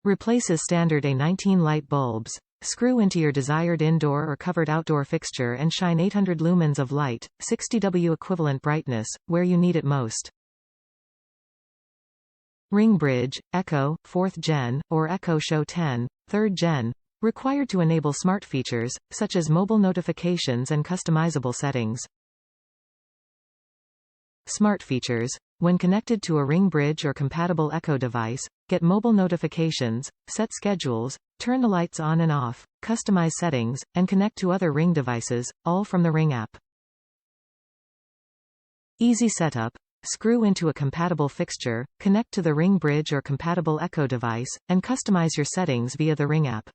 Replaces standard A19 light bulbs. Screw into your desired indoor or covered outdoor fixture and shine 800 lumens of light, 60W equivalent brightness, where you need it most. Ring bridge, Echo, 4th Gen, or Echo Show 10, 3rd Gen. Required to enable smart features, such as mobile notifications and customizable settings. Smart features. When connected to a Ring bridge or compatible Echo device, get mobile notifications, set schedules, turn the lights on and off, customize settings, and connect to other Ring devices, all from the Ring app. Easy setup. Screw into a compatible fixture, connect to the Ring bridge or compatible Echo device, and customize your settings via the Ring app.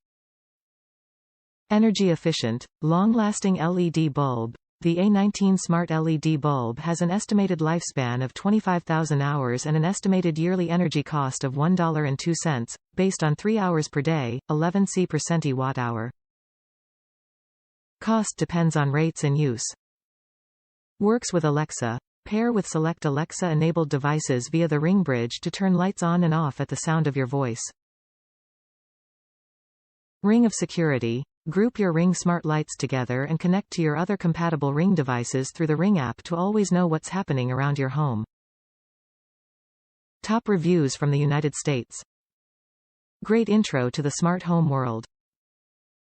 Energy efficient, long-lasting LED bulb. The A19 Smart LED bulb has an estimated lifespan of 25,000 hours and an estimated yearly energy cost of $1.02, based on 3 hours per day, 11 C per centi-watt-hour. Cost depends on rates and use. Works with Alexa. Pair with select Alexa-enabled devices via the Ring bridge to turn lights on and off at the sound of your voice. Ring of security. Group your Ring smart lights together and connect to your other compatible Ring devices through the Ring app to always know what's happening around your home. Top reviews from the United States. Great intro to the smart home world.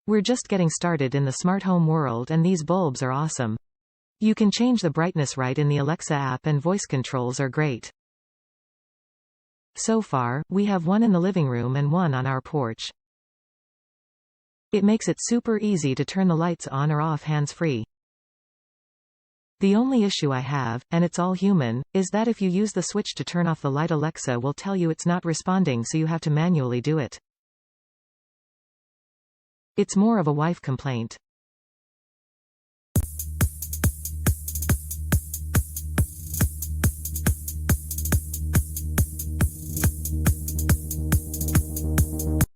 We're just getting started in the smart home world and these bulbs are awesome. You can change the brightness right in the Alexa app and voice controls are great. So far, we have one in the living room and one on our porch. It makes it super easy to turn the lights on or off hands-free. The only issue I have, and it's all human, is that if you use the switch to turn off the light, Alexa will tell you it's not responding, so you have to manually do it. It's more of a wife complaint.